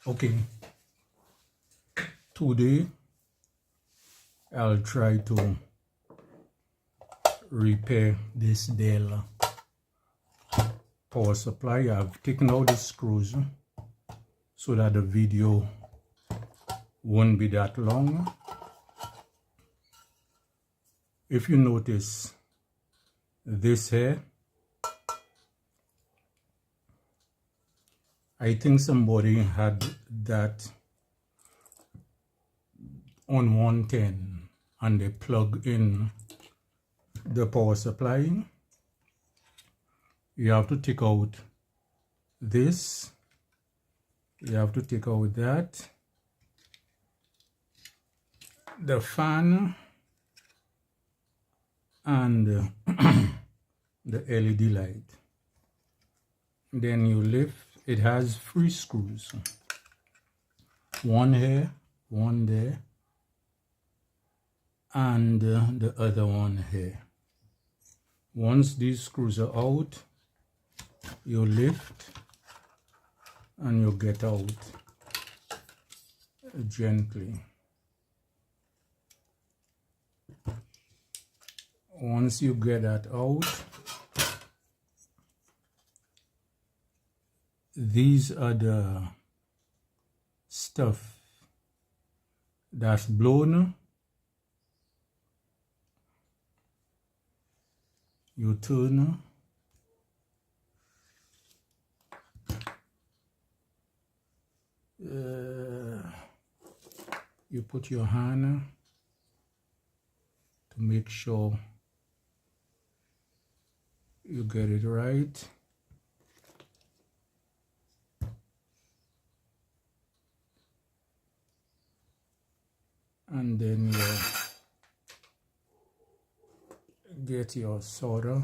Okay, today I'll try to repair this Dell power supply. I've taken out the screws so that the video won't be that long. If you notice this here, I think somebody had that on 110 and they plug in the power supply. You have to take out this, you have to take out that, the fan and the LED light. Then you lift. It has 3 screws, one here, one there, and the other one here. Once these screws are out, you lift and you get out gently. Once you get that out, these are the stuff that's blown. You turn, you put your hand to make sure you get it right. And then you get your solder.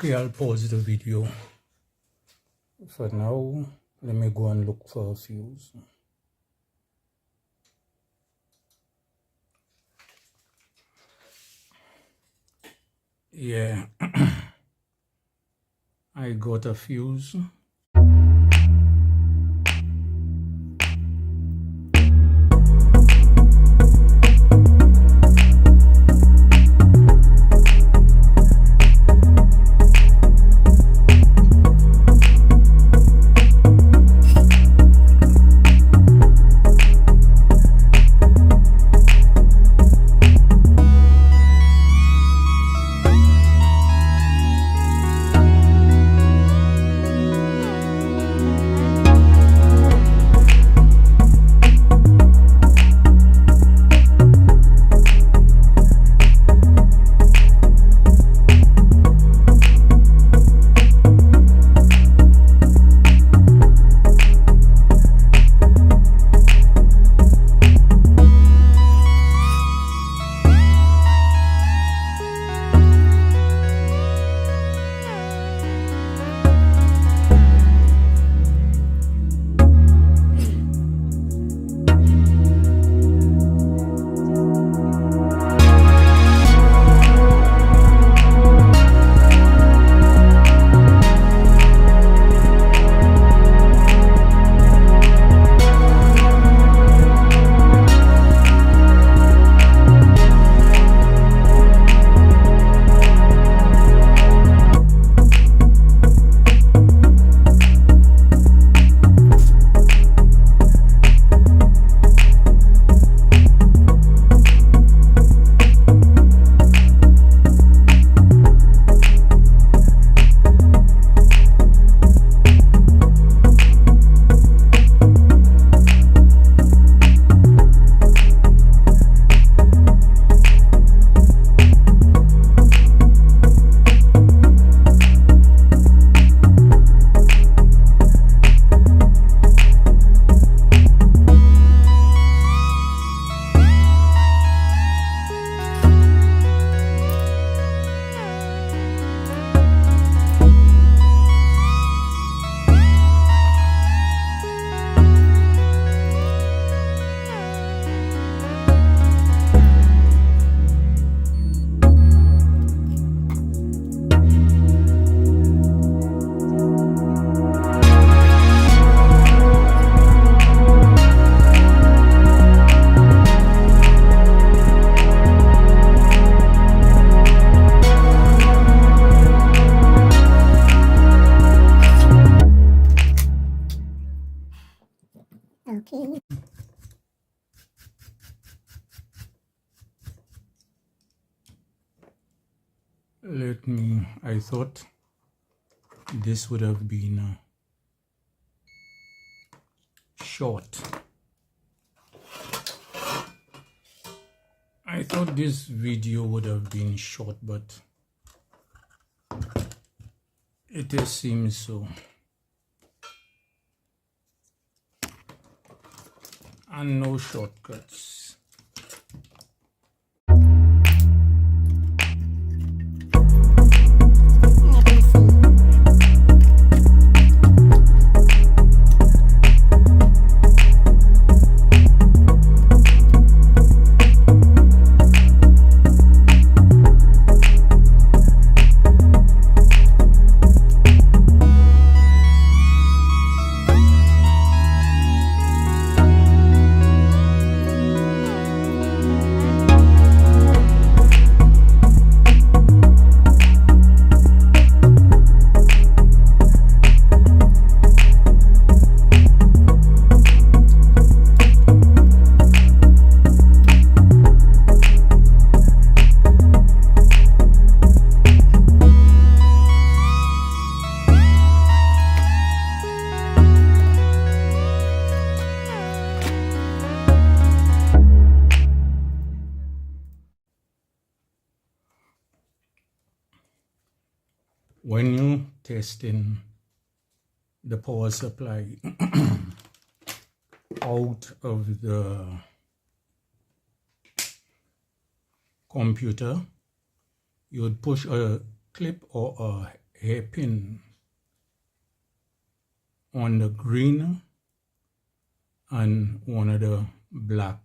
Okay, I'll pause the video for now. Let me go and look for a fuse. Yeah, I got a fuse. Okay. I thought this would have been short. I thought this video would have been short, but it just seems so. And no shortcuts. When you testing the power supply out of the computer, you would push a clip or a hairpin on the green and one of the black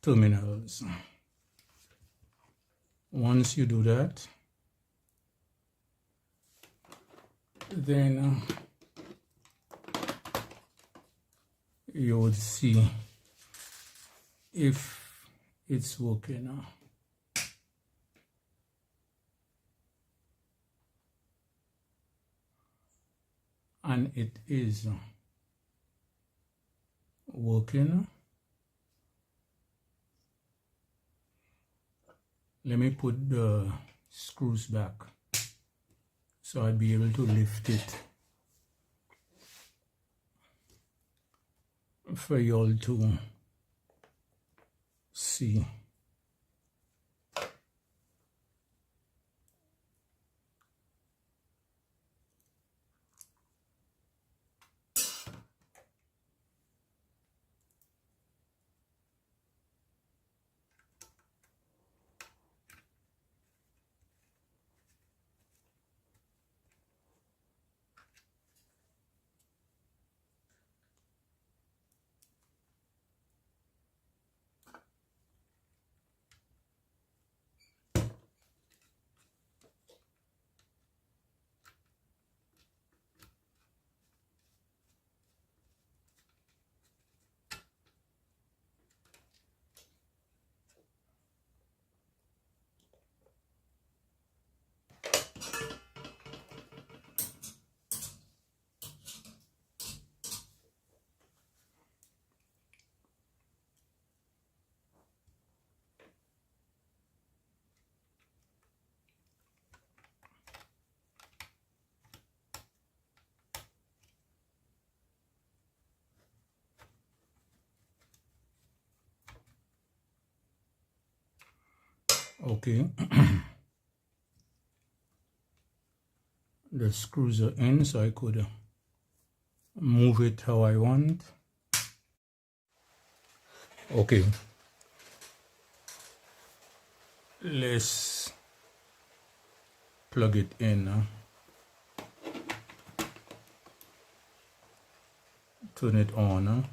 terminals. Once you do that, then you would see if it's working. And it is working. Let me put the screws back so I'll be able to lift it for y'all to see. Okay. The screws are in, so I could move it how I want. Okay. Let's plug it in. Turn it on.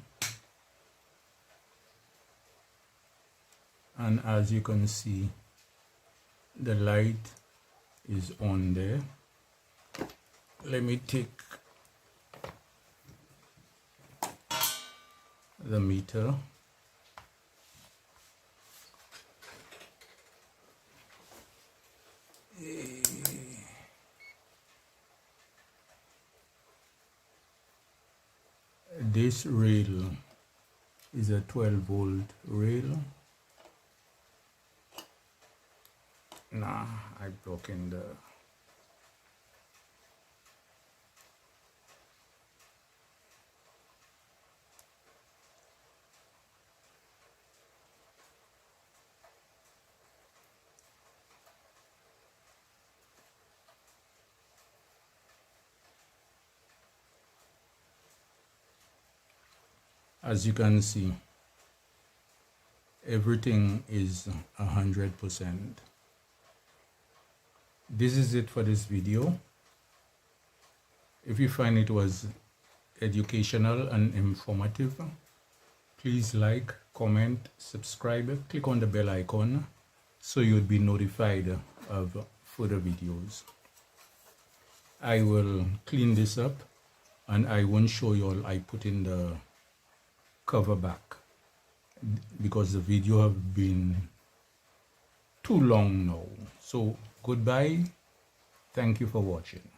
And as you can see, the light is on there. Let me take the meter. This rail is a 12-volt rail. Nah, I've broken the... As you can see, everything is 100%. This is it for this video. If you find it was educational and informative, please like, comment, subscribe, click on the bell icon so you'll be notified of further videos. I will clean this up and I won't show you all I put in the cover back because the video have been too long now. So goodbye. Thank you for watching.